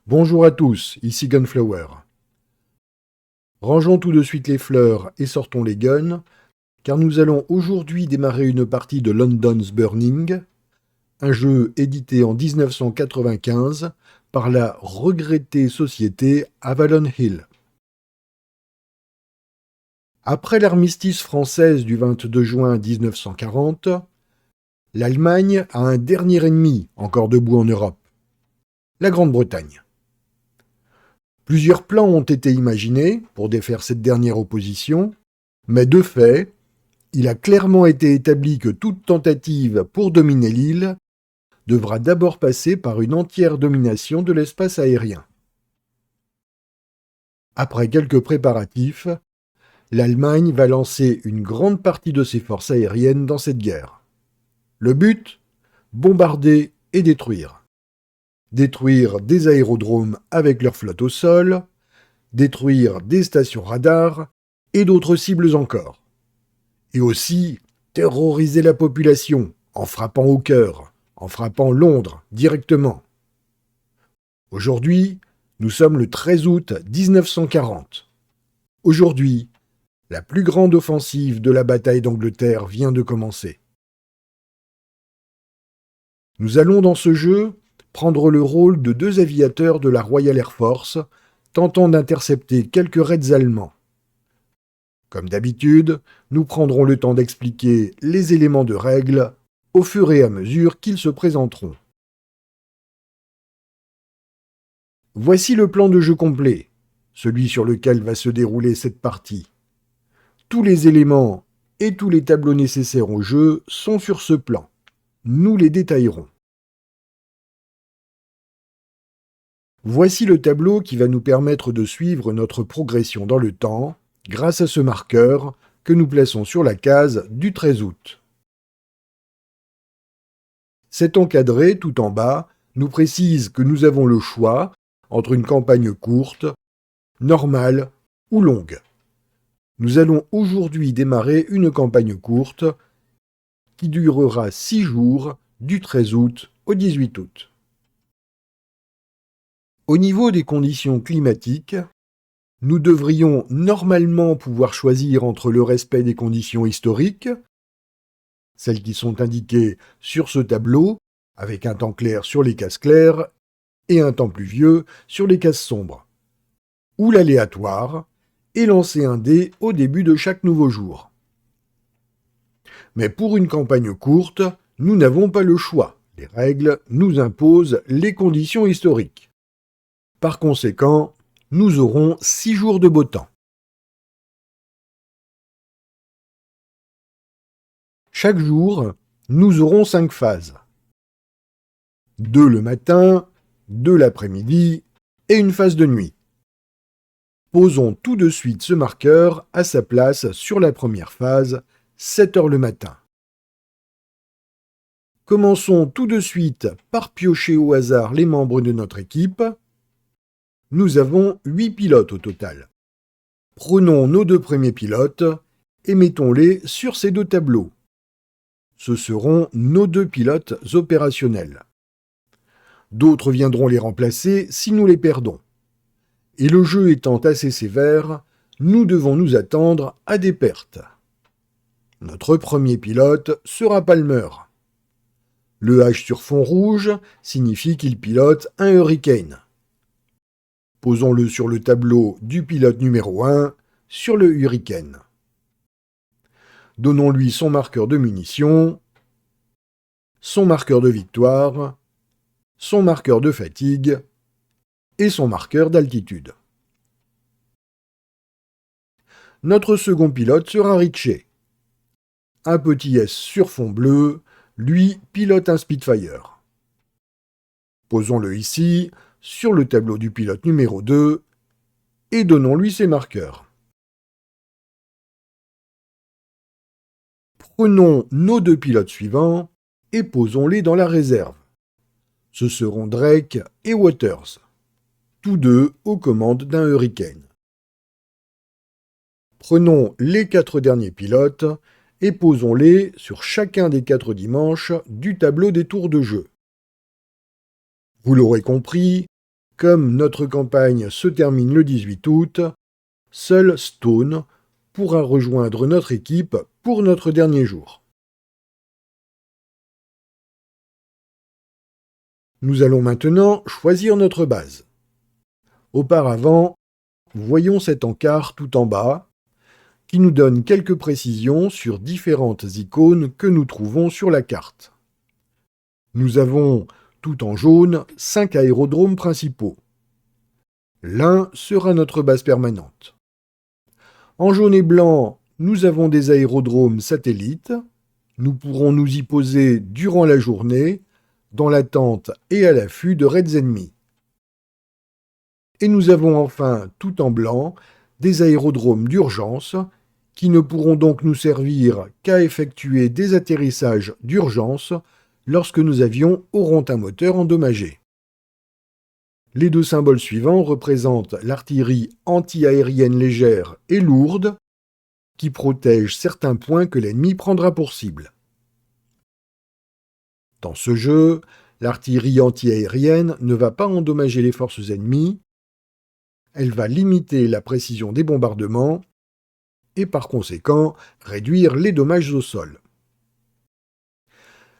Bonjour à tous, ici Gunflower. Rangeons tout de suite les fleurs et sortons les guns, car nous allons aujourd'hui démarrer une partie de London's Burning, un jeu édité en 1995 par la regrettée société Avalon Hill. Après l'armistice française du 22 juin 1940, l'Allemagne a un dernier ennemi encore debout en Europe, la Grande-Bretagne. Plusieurs plans ont été imaginés pour défaire cette dernière opposition, mais de fait, il a clairement été établi que toute tentative pour dominer l'île devra d'abord passer par une entière domination de l'espace aérien. Après quelques préparatifs, l'Allemagne va lancer une grande partie de ses forces aériennes dans cette guerre. Le but ? Bombarder et détruire. Détruire des aérodromes avec leur flotte au sol, détruire des stations radars et d'autres cibles encore. Et aussi terroriser la population en frappant au cœur, en frappant Londres directement. Aujourd'hui, nous sommes le 13 août 1940. Aujourd'hui, la plus grande offensive de la bataille d'Angleterre vient de commencer. Nous allons dans ce jeu prendre le rôle de deux aviateurs de la Royal Air Force tentant d'intercepter quelques raids allemands. Comme d'habitude, nous prendrons le temps d'expliquer les éléments de règle au fur et à mesure qu'ils se présenteront. Voici le plan de jeu complet, celui sur lequel va se dérouler cette partie. Tous les éléments et tous les tableaux nécessaires au jeu sont sur ce plan. Nous les détaillerons. Voici le tableau qui va nous permettre de suivre notre progression dans le temps grâce à ce marqueur que nous plaçons sur la case du 13 août. Cet encadré tout en bas nous précise que nous avons le choix entre une campagne courte, normale ou longue. Nous allons aujourd'hui démarrer une campagne courte qui durera 6 jours du 13 août au 18 août. Au niveau des conditions climatiques, nous devrions normalement pouvoir choisir entre le respect des conditions historiques, celles qui sont indiquées sur ce tableau, avec un temps clair sur les cases claires et un temps pluvieux sur les cases sombres, ou l'aléatoire, et lancer un dé au début de chaque nouveau jour. Mais pour une campagne courte, nous n'avons pas le choix. Les règles nous imposent les conditions historiques. Par conséquent, nous aurons 6 jours de beau temps. Chaque jour, nous aurons 5 phases. 2 le matin, 2 l'après-midi et une phase de nuit. Posons tout de suite ce marqueur à sa place sur la première phase, 7 heures le matin. Commençons tout de suite par piocher au hasard les membres de notre équipe. Nous avons 8 pilotes au total. Prenons nos 2 premiers pilotes et mettons-les sur ces 2 tableaux. Ce seront nos 2 pilotes opérationnels. D'autres viendront les remplacer si nous les perdons. Et le jeu étant assez sévère, nous devons nous attendre à des pertes. Notre premier pilote sera Palmer. Le H sur fond rouge signifie qu'il pilote un Hurricane. Posons-le sur le tableau du pilote numéro 1, sur le Hurricane. Donnons-lui son marqueur de munitions, son marqueur de victoire, son marqueur de fatigue et son marqueur d'altitude. Notre second pilote sera Ritchie. Un petit S sur fond bleu, lui pilote un Spitfire. Posons-le ici, sur le tableau du pilote numéro 2, et donnons-lui ses marqueurs. Prenons nos 2 pilotes suivants et posons-les dans la réserve. Ce seront Drake et Waters, tous deux aux commandes d'un Hurricane. Prenons les 4 derniers pilotes et posons-les sur chacun des 4 dimanches du tableau des tours de jeu. Vous l'aurez compris, Comme notre campagne se termine le 18 août, seul Stone pourra rejoindre notre équipe pour notre dernier jour. Nous allons maintenant choisir notre base. Auparavant, voyons cet encart tout en bas, qui nous donne quelques précisions sur différentes icônes que nous trouvons sur la carte. Nous avons, tout en jaune, 5 aérodromes principaux. L'un sera notre base permanente. En jaune et blanc, nous avons des aérodromes satellites. Nous pourrons nous y poser durant la journée, dans l'attente et à l'affût de raids ennemis. Et nous avons enfin, tout en blanc, des aérodromes d'urgence, qui ne pourront donc nous servir qu'à effectuer des atterrissages d'urgence lorsque nos avions auront un moteur endommagé. Les deux symboles suivants représentent l'artillerie anti-aérienne légère et lourde, qui protège certains points que l'ennemi prendra pour cible. Dans ce jeu, l'artillerie anti-aérienne ne va pas endommager les forces ennemies, elle va limiter la précision des bombardements et par conséquent réduire les dommages au sol.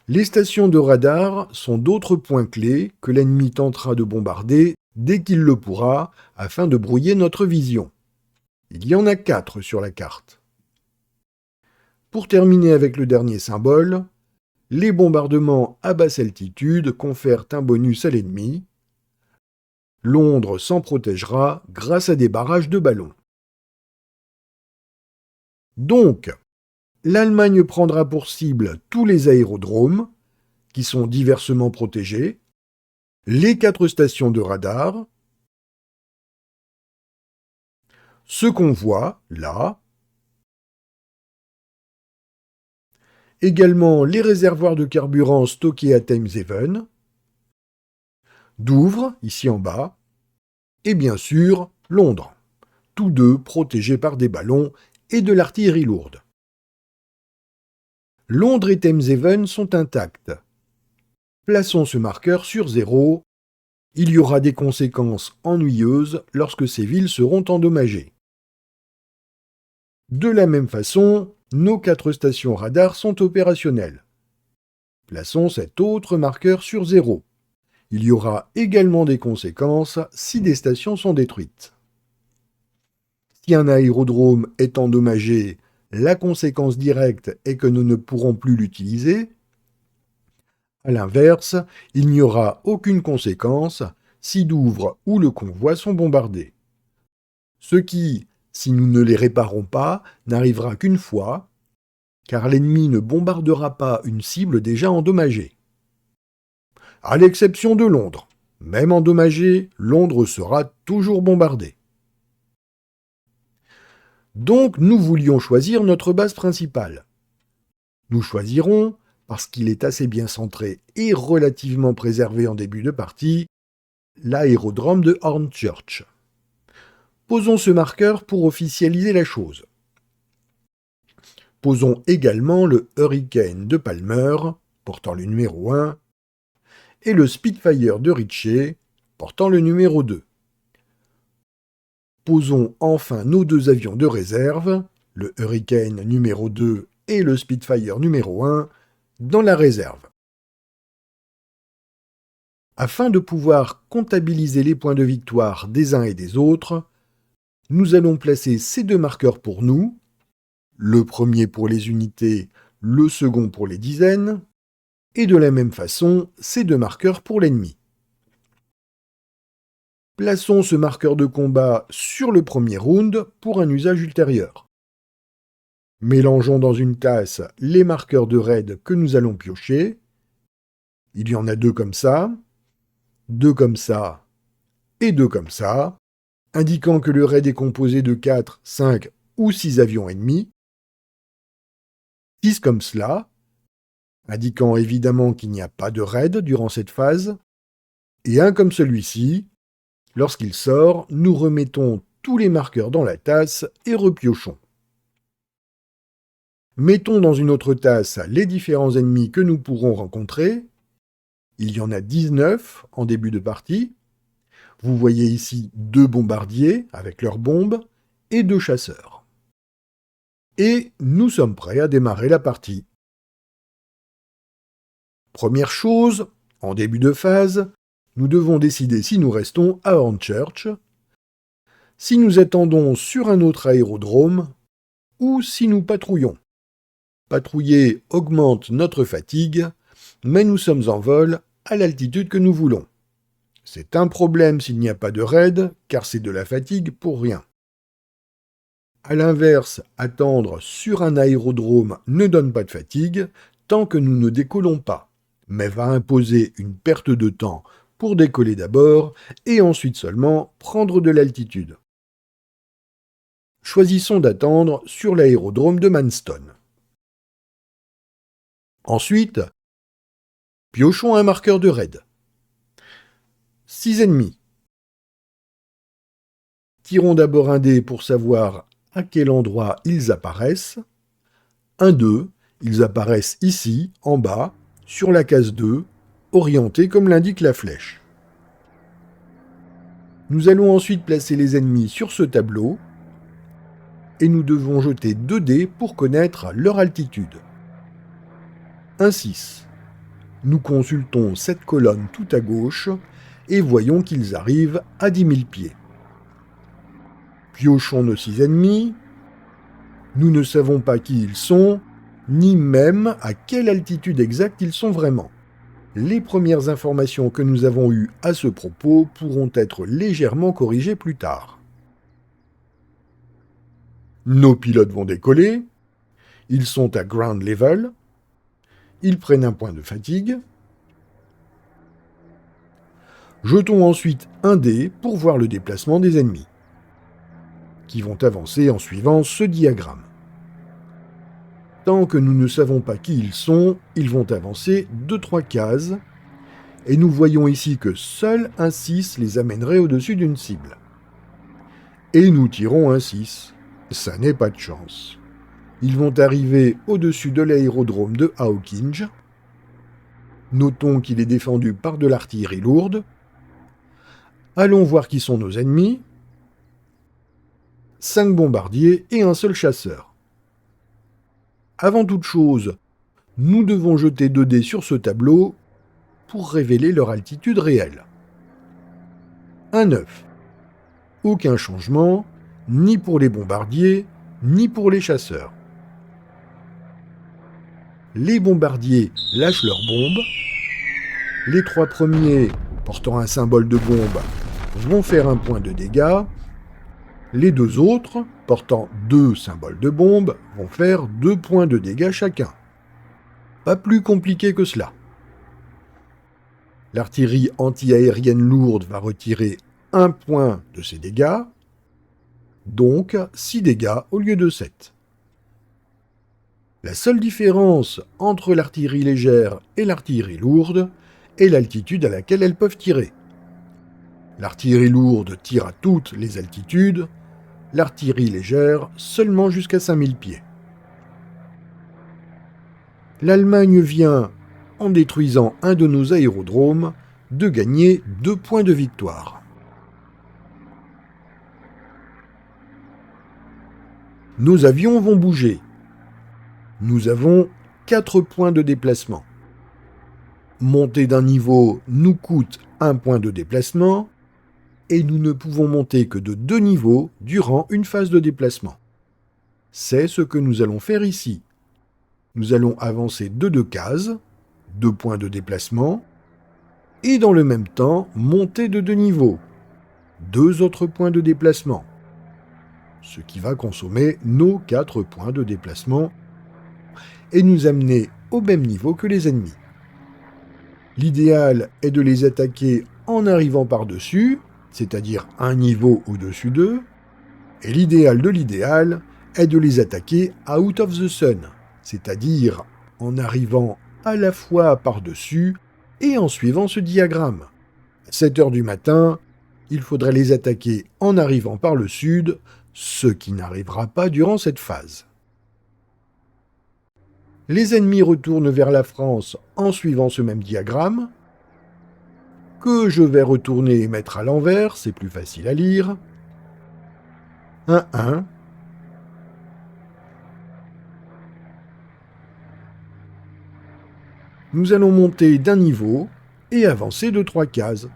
Les stations de radar sont d'autres points clés que l'ennemi tentera de bombarder dès qu'il le pourra afin de brouiller notre vision. Il y en a 4 sur la carte. Pour terminer avec le dernier symbole, les bombardements à basse altitude confèrent un bonus à l'ennemi. Londres s'en protégera grâce à des barrages de ballons. Donc, l'Allemagne prendra pour cible tous les aérodromes, qui sont diversement protégés, les 4 stations de radar, ce qu'on voit là, également les réservoirs de carburant stockés à Thameshaven, Douvres, ici en bas, et bien sûr Londres, tous deux protégés par des ballons et de l'artillerie lourde. Londres et Thameshaven sont intacts. Plaçons ce marqueur sur 0. Il y aura des conséquences ennuyeuses lorsque ces villes seront endommagées. De la même façon, nos 4 stations radar sont opérationnelles. Plaçons cet autre marqueur sur 0. Il y aura également des conséquences si des stations sont détruites. Si un aérodrome est endommagé, la conséquence directe est que nous ne pourrons plus l'utiliser. A l'inverse, il n'y aura aucune conséquence si Douvres ou le convoi sont bombardés. Ce qui, si nous ne les réparons pas, n'arrivera qu'une fois, car l'ennemi ne bombardera pas une cible déjà endommagée. À l'exception de Londres. Même endommagée, Londres sera toujours bombardée. Donc nous voulions choisir notre base principale. Nous choisirons, parce qu'il est assez bien centré et relativement préservé en début de partie, l'aérodrome de Hornchurch. Posons ce marqueur pour officialiser la chose. Posons également le Hurricane de Palmer, portant le numéro 1, et le Spitfire de Ritchie, portant le numéro 2. Posons enfin nos 2 avions de réserve, le Hurricane numéro 2 et le Spitfire numéro 1, dans la réserve. Afin de pouvoir comptabiliser les points de victoire des uns et des autres, nous allons placer ces 2 marqueurs pour nous, le premier pour les unités, le second pour les dizaines, et de la même façon, ces 2 marqueurs pour l'ennemi. Plaçons ce marqueur de combat sur le premier round pour un usage ultérieur. Mélangeons dans une tasse les marqueurs de raid que nous allons piocher. Il y en a 2 comme ça, 2 comme ça, et 2 comme ça, indiquant que le raid est composé de 4, 5 ou 6 avions ennemis. 6 comme cela, indiquant évidemment qu'il n'y a pas de raid durant cette phase, et 1 comme celui-ci. Lorsqu'il sort, nous remettons tous les marqueurs dans la tasse et repiochons. Mettons dans une autre tasse les différents ennemis que nous pourrons rencontrer. Il y en a 19 en début de partie. Vous voyez ici 2 bombardiers avec leurs bombes et 2 chasseurs. Et nous sommes prêts à démarrer la partie. Première chose, en début de phase, nous devons décider si nous restons à Hornchurch, si nous attendons sur un autre aérodrome ou si nous patrouillons. Patrouiller augmente notre fatigue, mais nous sommes en vol à l'altitude que nous voulons. C'est un problème s'il n'y a pas de raid, car c'est de la fatigue pour rien. A l'inverse, attendre sur un aérodrome ne donne pas de fatigue tant que nous ne décollons pas, mais va imposer une perte de temps pour décoller d'abord et ensuite seulement prendre de l'altitude. Choisissons d'attendre sur l'aérodrome de Manston. Ensuite, piochons un marqueur de raid. 6 ennemis. Tirons d'abord un dé pour savoir à quel endroit ils apparaissent. 1, 2, ils apparaissent ici, en bas, sur la case 2, orientés comme l'indique la flèche. Nous allons ensuite placer les ennemis sur ce tableau et nous devons jeter 2 dés pour connaître leur altitude. 1, 6. Nous consultons cette colonne tout à gauche et voyons qu'ils arrivent à 10 000 pieds. Piochons nos 6 ennemis. Nous ne savons pas qui ils sont, ni même à quelle altitude exacte ils sont vraiment. Les premières informations que nous avons eues à ce propos pourront être légèrement corrigées plus tard. Nos pilotes vont décoller. Ils sont à ground level. Ils prennent un point de fatigue. Jetons ensuite un dé pour voir le déplacement des ennemis, qui vont avancer en suivant ce diagramme. Tant que nous ne savons pas qui ils vont avancer 2-3 cases, et nous voyons ici que seul un 6 les amènerait au-dessus d'une cible. Et nous tirons un 6. Ça n'est pas de chance. Ils vont arriver au-dessus de l'aérodrome de Hawkinge. Notons qu'il est défendu par de l'artillerie lourde. Allons voir qui sont nos ennemis. 5 bombardiers et un seul chasseur. Avant toute chose, nous devons jeter 2 dés sur ce tableau pour révéler leur altitude réelle. Un 9. Aucun changement, ni pour les bombardiers, ni pour les chasseurs. Les bombardiers lâchent leurs bombes. Les 3 premiers, portant un symbole de bombe, vont faire un point de dégâts. Les 2 autres, portant 2 symboles de bombe, vont faire 2 points de dégâts chacun. Pas plus compliqué que cela. L'artillerie anti-aérienne lourde va retirer 1 point de ses dégâts, donc 6 dégâts au lieu de 7. La seule différence entre l'artillerie légère et l'artillerie lourde est l'altitude à laquelle elles peuvent tirer. L'artillerie lourde tire à toutes les altitudes, l'artillerie légère seulement jusqu'à 5000 pieds. L'Allemagne vient, en détruisant un de nos aérodromes, de gagner 2 points de victoire. Nos avions vont bouger. Nous avons 4 points de déplacement. Monter d'un niveau nous coûte 1 point de déplacement, et nous ne pouvons monter que de 2 niveaux durant une phase de déplacement. C'est ce que nous allons faire ici. Nous allons avancer de 2 cases, 2 points de déplacement, et dans le même temps monter de 2 niveaux, 2 autres points de déplacement, ce qui va consommer nos 4 points de déplacement et nous amener au même niveau que les ennemis. L'idéal est de les attaquer en arrivant par-dessus, c'est-à-dire un niveau au-dessus d'eux, et l'idéal de l'idéal est de les attaquer out of the sun, c'est-à-dire en arrivant à la fois par-dessus et en suivant ce diagramme. À 7 heures du matin, il faudrait les attaquer en arrivant par le sud, ce qui n'arrivera pas durant cette phase. Les ennemis retournent vers la France en suivant ce même diagramme. que je vais retourner et mettre à l'envers, c'est plus facile à lire. Un 1. Nous allons monter d'un niveau et avancer de 3 cases.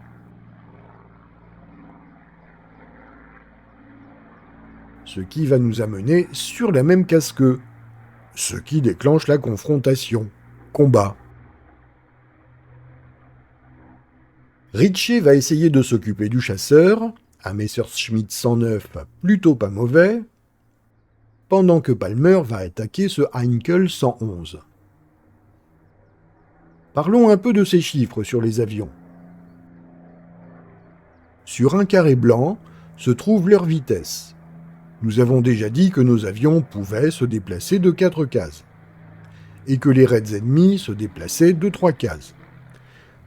Ce qui va nous amener sur la même case qu'eux, ce qui déclenche la confrontation. Combat. Ritchie va essayer de s'occuper du chasseur, un Messerschmitt 109 plutôt pas mauvais, pendant que Palmer va attaquer ce Heinkel 111. Parlons un peu de ces chiffres sur les avions. Sur un carré blanc se trouve leur vitesse. Nous avons déjà dit que nos avions pouvaient se déplacer de 4 cases, et que les raids ennemis se déplaçaient de 3 cases.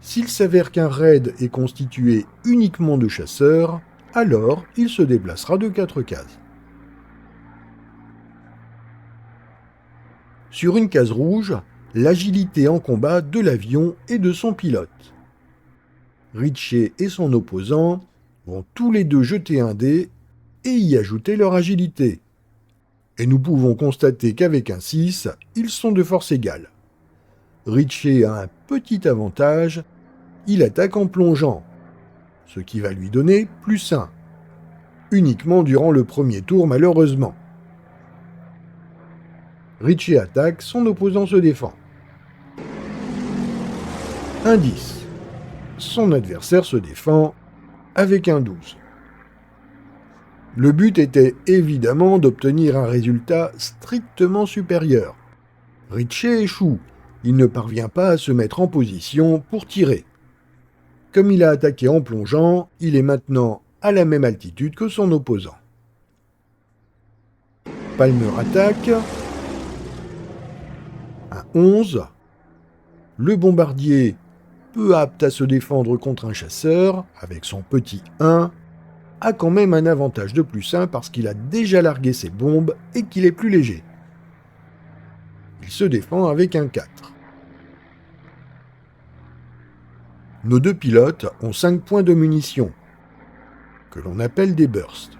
S'il s'avère qu'un raid est constitué uniquement de chasseurs, alors il se déplacera de 4 cases. Sur une case rouge, l'agilité en combat de l'avion et de son pilote. Ritchie et son opposant vont tous les deux jeter un dé et y ajouter leur agilité. Et nous pouvons constater qu'avec un 6, ils sont de force égale. Ritchie a un petit avantage, il attaque en plongeant, ce qui va lui donner +1, uniquement durant le premier tour malheureusement. Ritchie attaque, son opposant se défend. Un 10. Son adversaire se défend avec un 12. Le but était évidemment d'obtenir un résultat strictement supérieur. Ritchie échoue, il ne parvient pas à se mettre en position pour tirer. Comme il a attaqué en plongeant, il est maintenant à la même altitude que son opposant. Palmer attaque. Un 11. Le bombardier, peu apte à se défendre contre un chasseur, avec son petit 1, a quand même un avantage de +1 parce qu'il a déjà largué ses bombes et qu'il est plus léger. Il se défend avec un 4. Nos deux pilotes ont 5 points de munitions, que l'on appelle des bursts.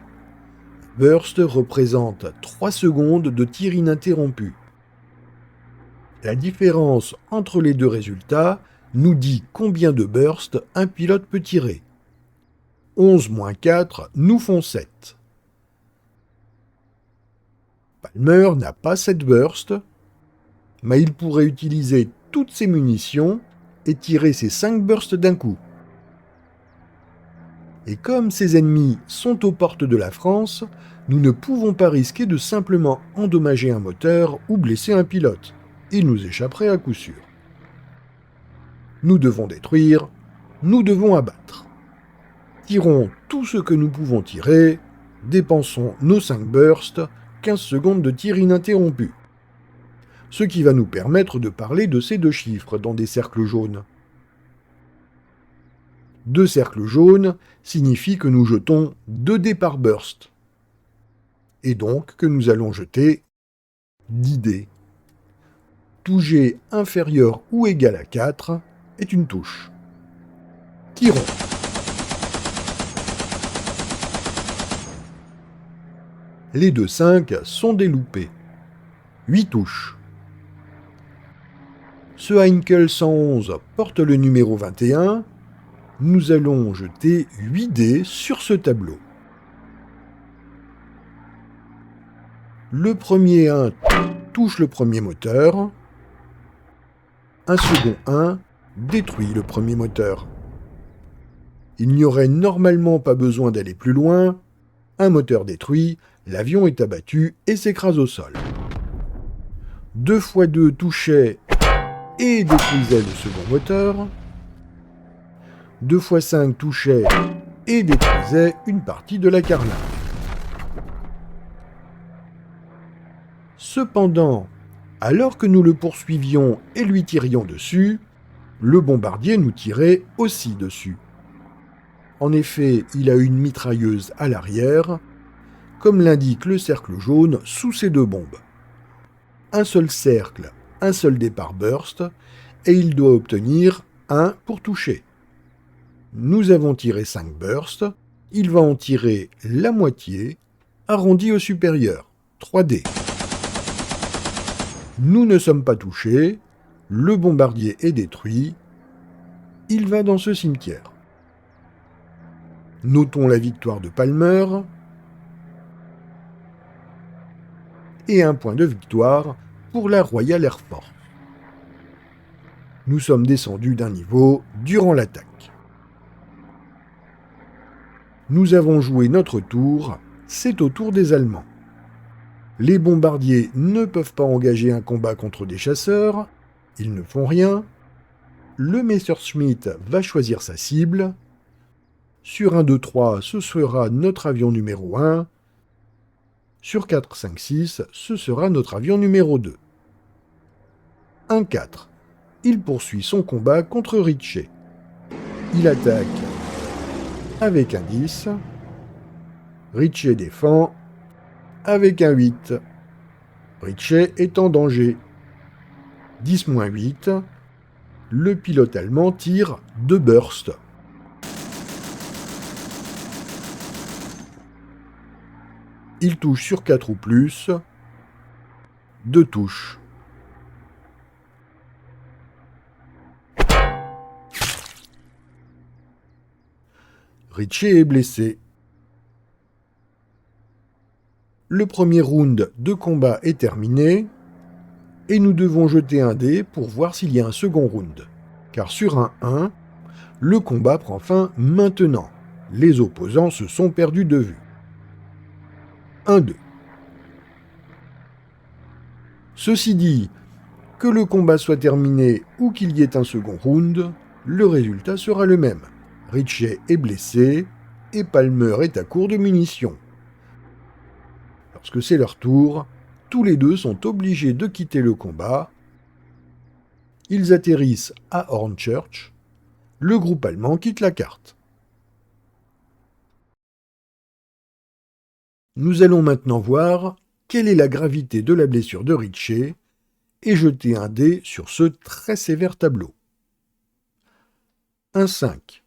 Burst représente 3 secondes de tir ininterrompu. La différence entre les deux résultats nous dit combien de bursts un pilote peut tirer. 11 moins 4 nous font 7. Palmer n'a pas 7 bursts, mais il pourrait utiliser toutes ses munitions et tirer ses 5 bursts d'un coup. Et comme ses ennemis sont aux portes de la France, nous ne pouvons pas risquer de simplement endommager un moteur ou blesser un pilote. Il nous échapperait à coup sûr. Nous devons détruire, nous devons abattre. Tirons tout ce que nous pouvons tirer, dépensons nos 5 bursts, 15 secondes de tir ininterrompu. Ce qui va nous permettre de parler de ces 2 chiffres dans des cercles jaunes. 2 cercles jaunes signifient que nous jetons 2 dés par burst. Et donc que nous allons jeter 10 dés. Tout jet inférieur ou égal à 4 est une touche. Tirons. Les 2 5 sont des loupés. 8 touches. Ce Heinkel 111 porte le numéro 21. Nous allons jeter 8 dés sur ce tableau. Le premier 1 touche le premier moteur. Un second 1 détruit le premier moteur. Il n'y aurait normalement pas besoin d'aller plus loin. Un moteur détruit, l'avion est abattu et s'écrase au sol. 2 x 2 touchaient et détruisaient le second moteur. 2 x 5 touchaient et détruisaient une partie de la carlingue. Cependant, alors que nous le poursuivions et lui tirions dessus, le bombardier nous tirait aussi dessus. En effet, il a une mitrailleuse à l'arrière, comme l'indique le cercle jaune sous ces 2 bombes. Un seul cercle, un seul départ burst, et il doit obtenir 1 pour toucher. Nous avons tiré 5 bursts, il va en tirer la moitié, arrondi au supérieur, 3D. Nous ne sommes pas touchés, le bombardier est détruit, il va dans ce cimetière. Notons la victoire de Palmer, et un point de victoire pour la Royal Air Force. Nous sommes descendus d'un niveau durant l'attaque. Nous avons joué notre tour, c'est au tour des Allemands. Les bombardiers ne peuvent pas engager un combat contre des chasseurs, ils ne font rien. Le Messerschmitt va choisir sa cible. Sur 1, 2, 3, ce sera notre avion numéro 1. Sur 4, 5, 6, ce sera notre avion numéro 2. 1, 4. Il poursuit son combat contre Ritchie. Il attaque avec un 10. Ritchie défend avec un 8. Ritchie est en danger. 10-8. Le pilote allemand tire 2 bursts. Il touche sur 4 ou plus. 2 touches. Ritchie est blessé. Le premier round de combat est terminé et nous devons jeter un dé pour voir s'il y a un second round. Car sur un 1, le combat prend fin maintenant. Les opposants se sont perdus de vue. 1-2. Ceci dit, que le combat soit terminé ou qu'il y ait un second round, le résultat sera le même. Ritchie est blessé et Palmer est à court de munitions. Lorsque c'est leur tour, tous les deux sont obligés de quitter le combat. Ils atterrissent à Hornchurch. Le groupe allemand quitte la carte. Nous allons maintenant voir quelle est la gravité de la blessure de Ritchie et jeter un dé sur ce très sévère tableau. 1-5.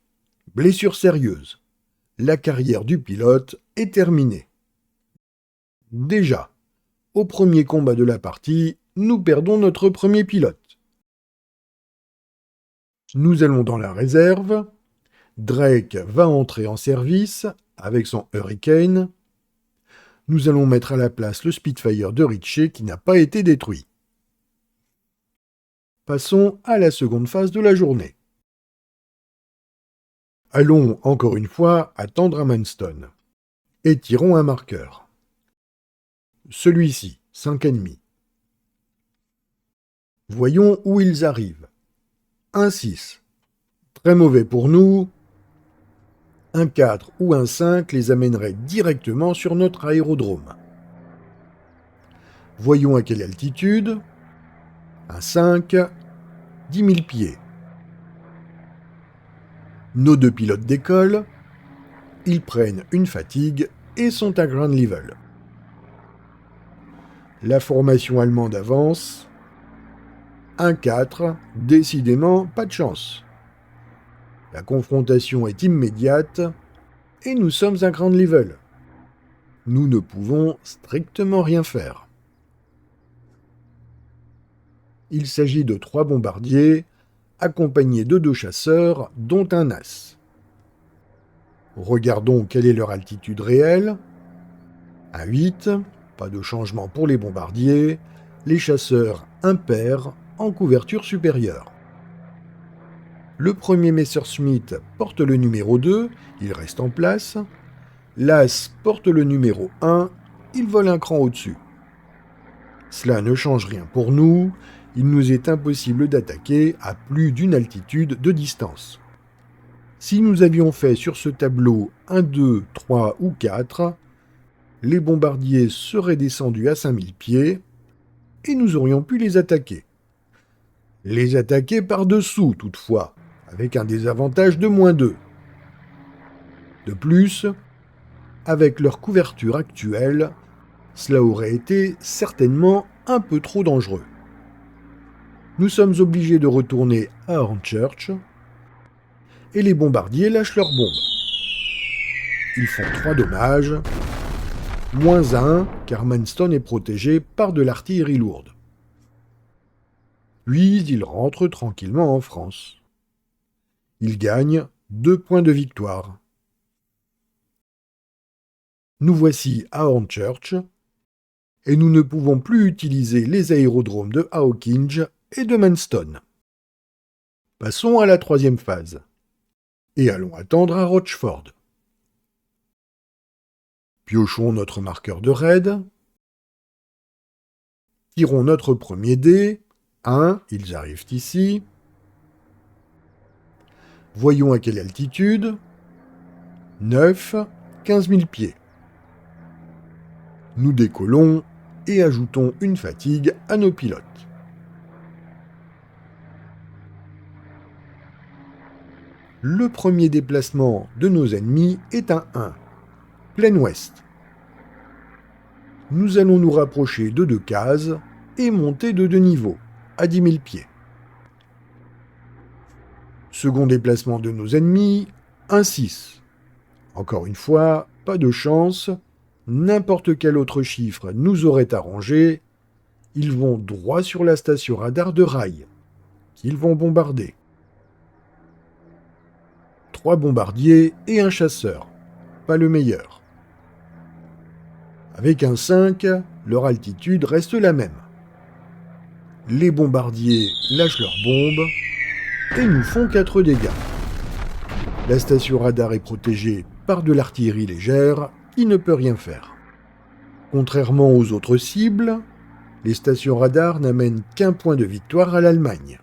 Blessure sérieuse. La carrière du pilote est terminée. Déjà, au premier combat de la partie, nous perdons notre premier pilote. Nous allons dans la réserve. Drake va entrer en service avec son Hurricane. Nous allons mettre à la place le Spitfire de Ritchie qui n'a pas été détruit. Passons à la seconde phase de la journée. Allons encore une fois attendre à Manston et tirons un marqueur. Celui-ci, 5,5. Voyons où ils arrivent. 1-6. Très mauvais pour nous. Un 4 ou un 5 les amènerait directement sur notre aérodrome. Voyons à quelle altitude. Un 5, 10 000 pieds. Nos deux pilotes décollent. Ils prennent une fatigue et sont à ground level. La formation allemande avance. Un 4, décidément pas de chance. La confrontation est immédiate et nous sommes à ground level. Nous ne pouvons strictement rien faire. Il s'agit de 3 bombardiers accompagnés de 2 chasseurs, dont un as. Regardons quelle est leur altitude réelle. À 8, pas de changement pour les bombardiers, les chasseurs impairs en couverture supérieure. Le premier Messerschmitt porte le numéro 2, il reste en place. L'As porte le numéro 1, il vole un cran au-dessus. Cela ne change rien pour nous, il nous est impossible d'attaquer à plus d'une altitude de distance. Si nous avions fait sur ce tableau 1, 2, 3 ou 4, les bombardiers seraient descendus à 5000 pieds et nous aurions pu les attaquer. Les attaquer par-dessous, toutefois, avec un désavantage de -2. De plus, avec leur couverture actuelle, cela aurait été certainement un peu trop dangereux. Nous sommes obligés de retourner à Hornchurch. et les bombardiers lâchent leurs bombes. Ils font 3 dommages, -1 car Manston est protégé par de l'artillerie lourde. Puis ils rentrent tranquillement en France. Ils gagnent 2 points de victoire. Nous voici à Hornchurch, et nous ne pouvons plus utiliser les aérodromes de Hawkinge et de Manston. Passons à la 3e phase, et allons attendre à Rochefort. Piochons notre marqueur de raid, tirons notre premier dé, 1, ils arrivent ici. Voyons à quelle altitude, 9, 15 000 pieds. Nous décollons et ajoutons une fatigue à nos pilotes. Le premier déplacement de nos ennemis est un 1, plein ouest. Nous allons nous rapprocher de 2 cases et monter de 2 niveaux, à 10 000 pieds. Second déplacement de nos ennemis, un 6. Encore une fois, pas de chance, n'importe quel autre chiffre nous aurait arrangé, ils vont droit sur la station radar de Rail, qu'ils vont bombarder. 3 bombardiers et un chasseur, pas le meilleur. Avec un 5, leur altitude reste la même. Les bombardiers lâchent leurs bombes et nous font 4 dégâts. La station radar est protégée par de l'artillerie légère qui ne peut rien faire. Contrairement aux autres cibles, les stations radar n'amènent qu'un point de victoire à l'Allemagne.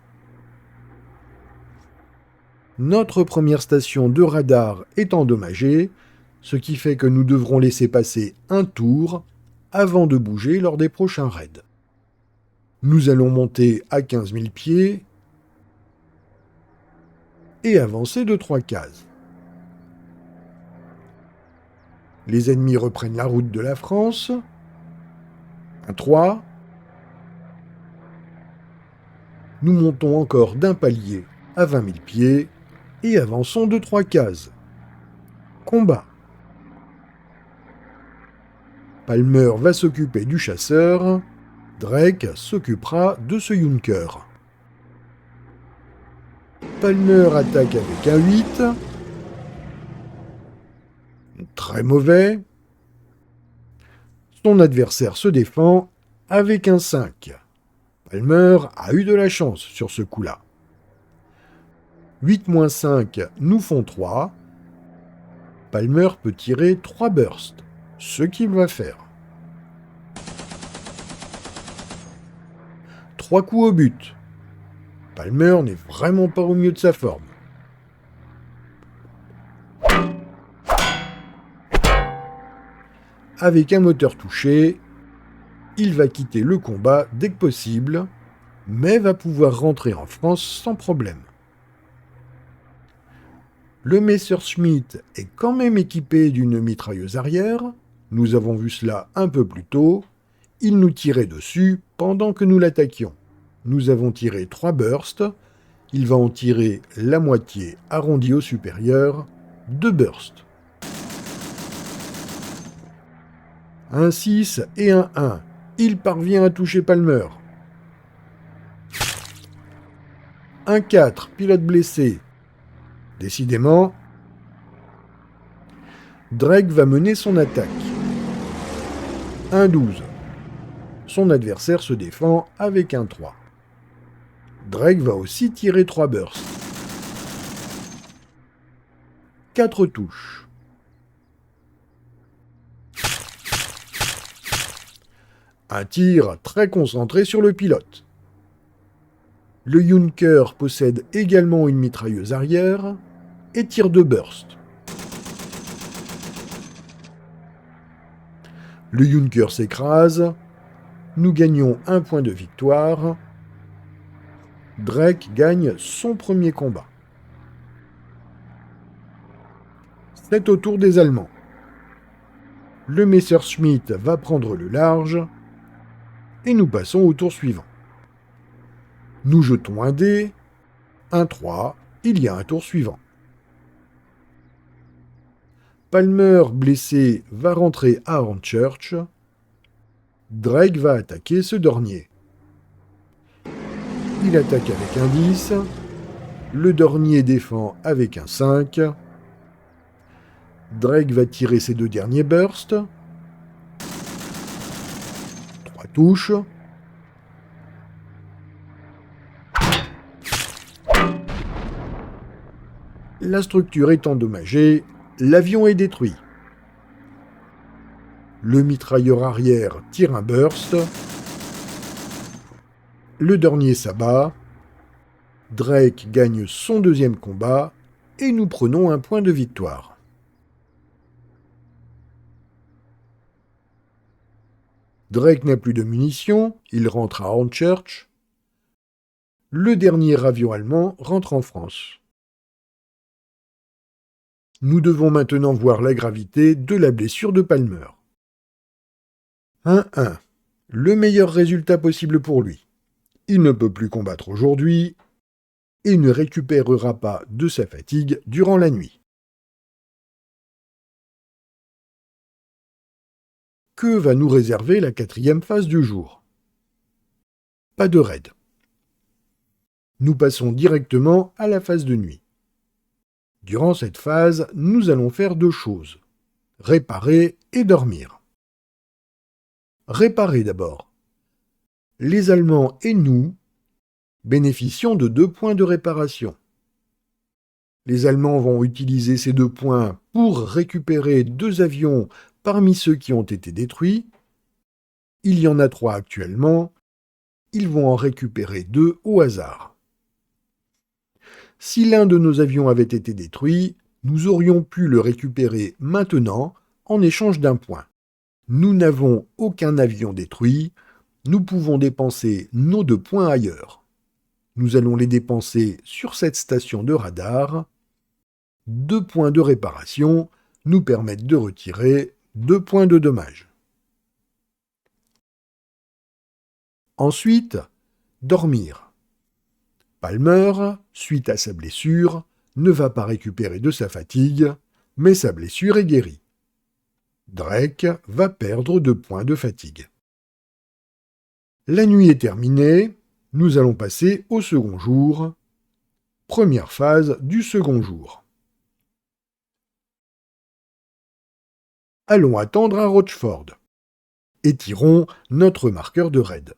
Notre première station de radar est endommagée, ce qui fait que nous devrons laisser passer un tour avant de bouger lors des prochains raids. Nous allons monter à 15 000 pieds et avancer de 3 cases. Les ennemis reprennent la route de la France. Un 3. Nous montons encore d'un palier à 20 000 pieds et avançons de 3 cases. Combat. Palmer va s'occuper du chasseur. Drake s'occupera de ce Junker. Palmer attaque avec un 8. Très mauvais. Son adversaire se défend avec un 5. Palmer a eu de la chance sur ce coup-là. 8-5 nous font 3. Palmer peut tirer 3 bursts, ce qu'il va faire. 3 coups au but. Palmer n'est vraiment pas au mieux de sa forme. Avec un moteur touché, il va quitter le combat dès que possible, mais va pouvoir rentrer en France sans problème. Le Messerschmitt est quand même équipé d'une mitrailleuse arrière, nous avons vu cela un peu plus tôt, il nous tirait dessus pendant que nous l'attaquions. Nous avons tiré 3 bursts, il va en tirer la moitié arrondie au supérieur, 2 bursts. Un 6 et un 1, il parvient à toucher Palmer. Un 4, pilote blessé. Décidément, Drake va mener son attaque. Un 12. Son adversaire se défend avec un 3. Drake va aussi tirer 3 bursts. 4 touches. Un tir très concentré sur le pilote. Le Junker possède également une mitrailleuse arrière et tire 2 bursts. Le Junker s'écrase. Nous gagnons un point de victoire. Drake gagne son premier combat. C'est au tour des Allemands. Le Messerschmitt va prendre le large et nous passons au tour suivant. Nous jetons un dé, un 3, il y a un tour suivant. Palmer, blessé, va rentrer à Hornchurch. Drake va attaquer ce Dornier. Il attaque avec un 10. Le Dornier défend avec un 5. Drake va tirer ses 2 derniers bursts. 3 touches. La structure est endommagée. L'avion est détruit. Le mitrailleur arrière tire un burst. Le Dornier s'abat. Drake gagne son 2e combat et nous prenons un point de victoire. Drake n'a plus de munitions, il rentre à Hornchurch. Le dernier avion allemand rentre en France. Nous devons maintenant voir la gravité de la blessure de Palmer. 1-1. Le meilleur résultat possible pour lui. Il ne peut plus combattre aujourd'hui et ne récupérera pas de sa fatigue durant la nuit. Que va nous réserver la 4e phase du jour? Pas de raid. Nous passons directement à la phase de nuit. Durant cette phase, nous allons faire 2 choses. Réparer et dormir. Réparer d'abord. Les Allemands et nous bénéficions de 2 points de réparation. Les Allemands vont utiliser ces 2 points pour récupérer 2 avions parmi ceux qui ont été détruits. Il y en a 3 actuellement. Ils vont en récupérer 2 au hasard. Si l'un de nos avions avait été détruit, nous aurions pu le récupérer maintenant en échange d'un point. Nous n'avons aucun avion détruit, nous pouvons dépenser nos 2 points ailleurs. Nous allons les dépenser sur cette station de radar. 2 points de réparation nous permettent de retirer 2 points de dommage. Ensuite, dormir. Palmer, suite à sa blessure, ne va pas récupérer de sa fatigue, mais sa blessure est guérie. Drake va perdre 2 points de fatigue. La nuit est terminée, nous allons passer au second jour. Première phase du second jour. Allons attendre à Rochefort. Étirons notre marqueur de raid.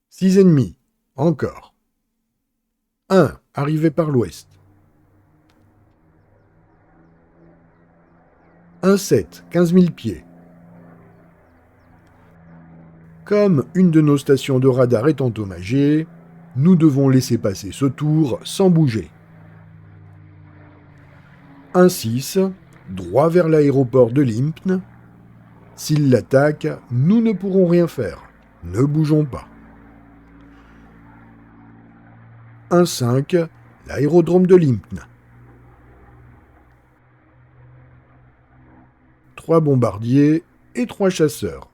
6 ennemis, encore. 1, arrivé par l'ouest. 1-7, 15 000 pieds. Comme une de nos stations de radar est endommagée, nous devons laisser passer ce tour sans bouger. 1-6, droit vers l'aéroport de Limpne. S'il l'attaque, nous ne pourrons rien faire. Ne bougeons pas. 1-5, l'aérodrome de Limpne. 3 bombardiers et 3 chasseurs.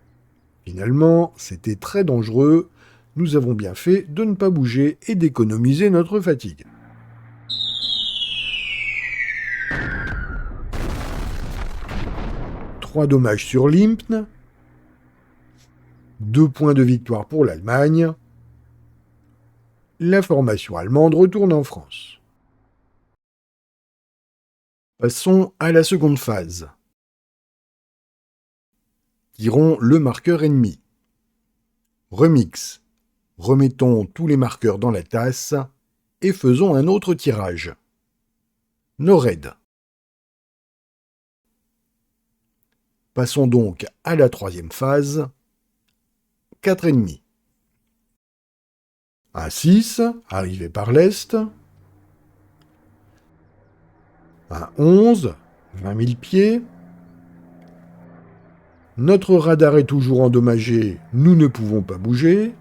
Finalement, c'était très dangereux. Nous avons bien fait de ne pas bouger et d'économiser notre fatigue. Trois dommages sur Limpne. 2 points de victoire pour l'Allemagne. La formation allemande retourne en France. Passons à la seconde phase. Tirons le marqueur ennemi. Remix. Remettons tous les marqueurs dans la tasse et faisons un autre tirage. No raid. Passons donc à la troisième phase. 4 ennemis. Un 6, arrivé par l'est. Un 11, 20 000 pieds. Notre radar est toujours endommagé, nous ne pouvons pas bouger.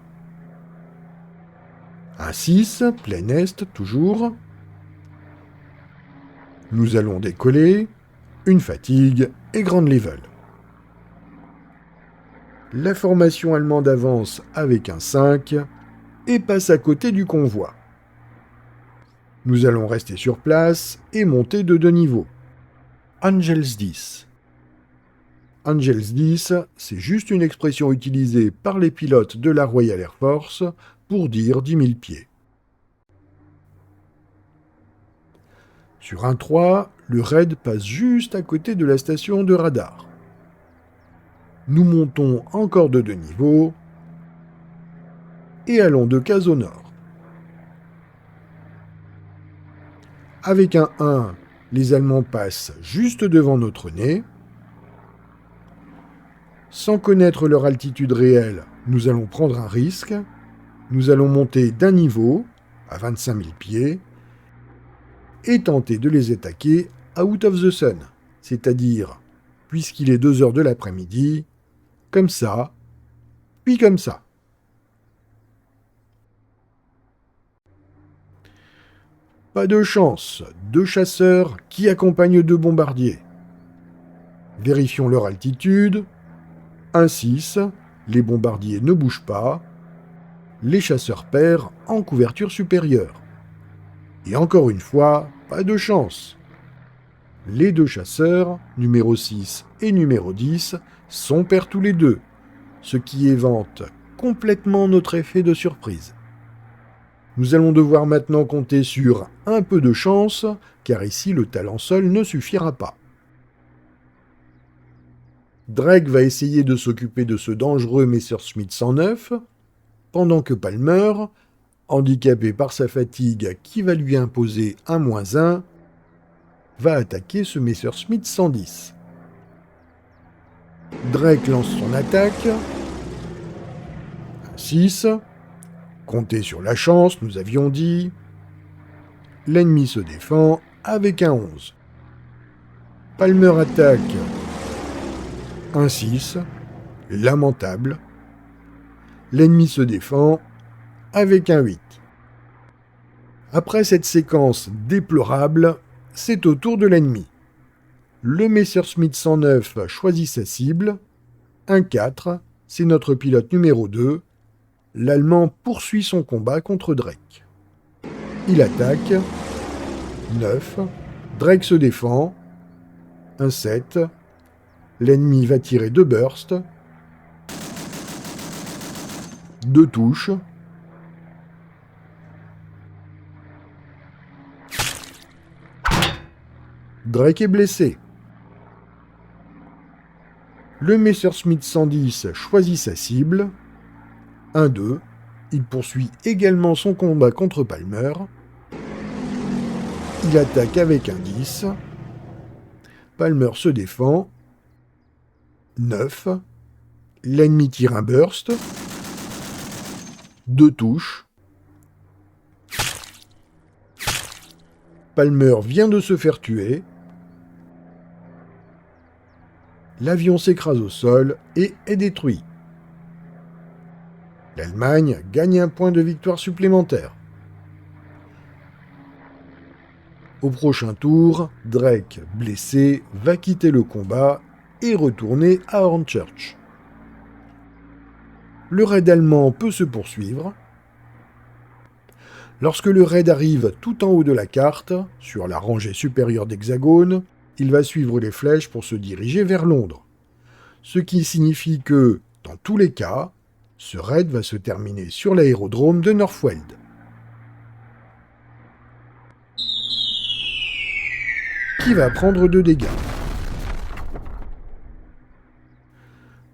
Un 6, plein est, toujours. Nous allons décoller. Une fatigue et grande level. La formation allemande avance avec un 5 et passe à côté du convoi. Nous allons rester sur place et monter de 2 niveaux. Angels 10. Angels 10, c'est juste une expression utilisée par les pilotes de la Royal Air Force pour dire 10 000 pieds. Sur un 3, le raid passe juste à côté de la station de radar. Nous montons encore de 2 niveaux et allons de case au nord. Avec un 1, les Allemands passent juste devant notre nez. Sans connaître leur altitude réelle, nous allons prendre un risque. Nous allons monter d'un niveau, à 25 000 pieds, et tenter de les attaquer out of the sun, c'est-à-dire, puisqu'il est 2 heures de l'après-midi, comme ça, puis comme ça. Pas de chance, 2 chasseurs qui accompagnent 2 bombardiers. Vérifions leur altitude. 1-6, les bombardiers ne bougent pas. Les chasseurs pairent en couverture supérieure. Et encore une fois, pas de chance. Les 2 chasseurs, numéro 6 et numéro 10, sont pairs tous les deux, ce qui évente complètement notre effet de surprise. Nous allons devoir maintenant compter sur un peu de chance, car ici le talent seul ne suffira pas. Drake va essayer de s'occuper de ce dangereux Messerschmitt 109, pendant que Palmer, handicapé par sa fatigue qui va lui imposer un -1, va attaquer ce Messerschmitt 110. Drake lance son attaque. 6. Comptez sur la chance, nous avions dit. L'ennemi se défend avec un 11. Palmer attaque. 1-6. Lamentable. L'ennemi se défend avec un 8. Après cette séquence déplorable, c'est au tour de l'ennemi. Le Messerschmitt 109 choisit sa cible. 1-4, c'est notre pilote numéro 2. L'Allemand poursuit son combat contre Drake. Il attaque. 9. Drake se défend. 1-7. L'ennemi va tirer 2 bursts. 2 touches. Drake est blessé. Le Messerschmitt 110 choisit sa cible. 1-2. Il poursuit également son combat contre Palmer. Il attaque avec un 10. Palmer se défend. 9. L'ennemi tire un burst. 2 touches. Palmer vient de se faire tuer. L'avion s'écrase au sol et est détruit. L'Allemagne gagne un point de victoire supplémentaire. Au prochain tour, Drake, blessé, va quitter le combat et retourner à Hornchurch. Le raid allemand peut se poursuivre. Lorsque le raid arrive tout en haut de la carte, sur la rangée supérieure d'hexagones, il va suivre les flèches pour se diriger vers Londres. Ce qui signifie que, dans tous les cas, ce raid va se terminer sur l'aérodrome de Northweld. Qui va prendre 2 dégâts.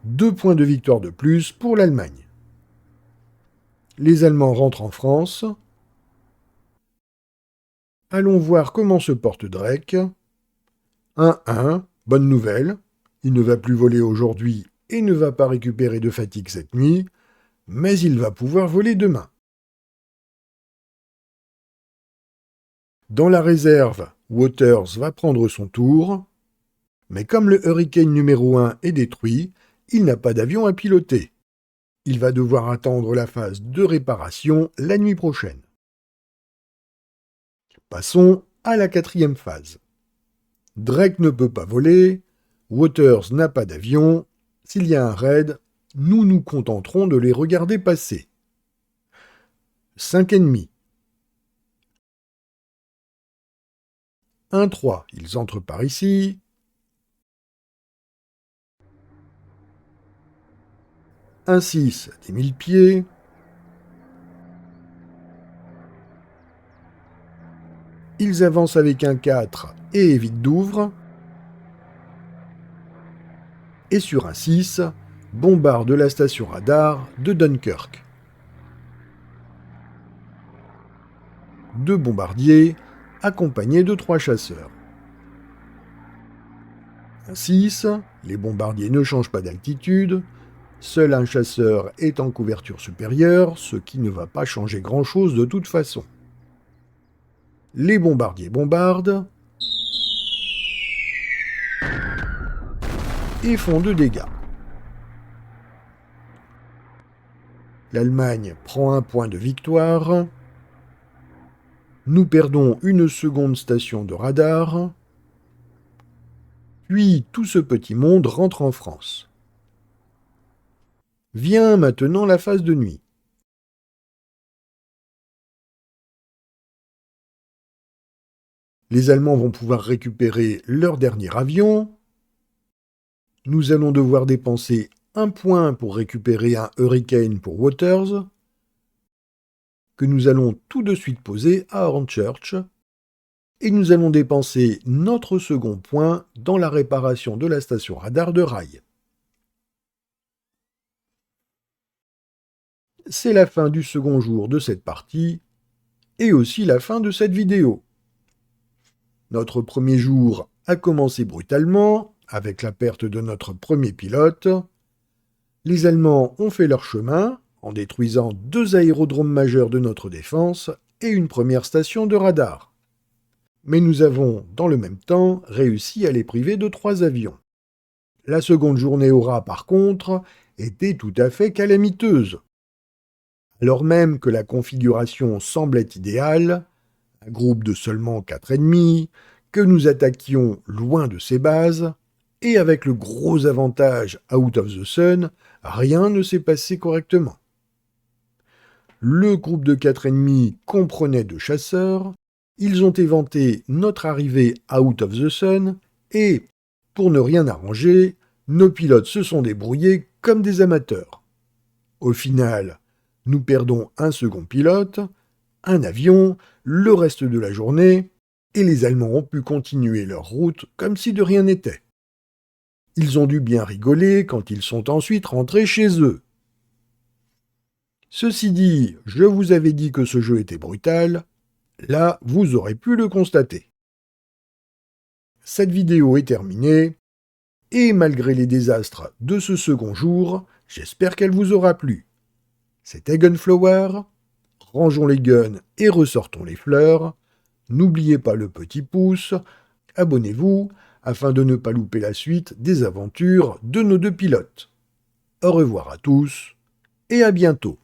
2 points de victoire de plus pour l'Allemagne. Les Allemands rentrent en France. Allons voir comment se porte Drake. 1-1, bonne nouvelle. Il ne va plus voler aujourd'hui et ne va pas récupérer de fatigue cette nuit, mais il va pouvoir voler demain. Dans la réserve, Waters va prendre son tour, mais comme le Hurricane numéro 1 est détruit, il n'a pas d'avion à piloter. Il va devoir attendre la phase de réparation la nuit prochaine. Passons à la 4e phase. Drake ne peut pas voler, Waters n'a pas d'avion. S'il y a un raid, nous nous contenterons de les regarder passer. 5 ennemis. 1-3, ils entrent par ici. un 6 des 1000 pieds, ils avancent avec un 4 et évitent Douvres, et sur un 6, bombardent la station radar de Dunkerque. 2 bombardiers, accompagnés de 3 chasseurs. Un 6, les bombardiers ne changent pas d'altitude, seul un chasseur est en couverture supérieure, ce qui ne va pas changer grand-chose de toute façon. Les bombardiers bombardent et font 2 dégâts. L'Allemagne prend un point de victoire. Nous perdons une seconde station de radar. Puis tout ce petit monde rentre en France. Vient maintenant la phase de nuit. Les Allemands vont pouvoir récupérer leur dernier avion. Nous allons devoir dépenser un point pour récupérer un Hurricane pour Waters, que nous allons tout de suite poser à Hornchurch, et nous allons dépenser notre second point dans la réparation de la station radar de Rye. C'est la fin du second jour de cette partie, et aussi la fin de cette vidéo. Notre premier jour a commencé brutalement, avec la perte de notre premier pilote. Les Allemands ont fait leur chemin, en détruisant 2 aérodromes majeurs de notre défense et une première station de radar. Mais nous avons, dans le même temps, réussi à les priver de 3 avions. La seconde journée aura, par contre, été tout à fait calamiteuse. Alors même que la configuration semblait idéale, un groupe de seulement 4 ennemis, que nous attaquions loin de ses bases, et avec le gros avantage Out of the Sun, rien ne s'est passé correctement. Le groupe de 4 ennemis comprenait 2 chasseurs, ils ont éventé notre arrivée Out of the Sun, et, pour ne rien arranger, nos pilotes se sont débrouillés comme des amateurs. Au final, nous perdons un second pilote, un avion, le reste de la journée, et les Allemands ont pu continuer leur route comme si de rien n'était. Ils ont dû bien rigoler quand ils sont ensuite rentrés chez eux. Ceci dit, je vous avais dit que ce jeu était brutal, là vous aurez pu le constater. Cette vidéo est terminée, et malgré les désastres de ce second jour, j'espère qu'elle vous aura plu. C'était Gunflower, rangeons les guns et ressortons les fleurs, n'oubliez pas le petit pouce, abonnez-vous, afin de ne pas louper la suite des aventures de nos 2 pilotes. Au revoir à tous, et à bientôt.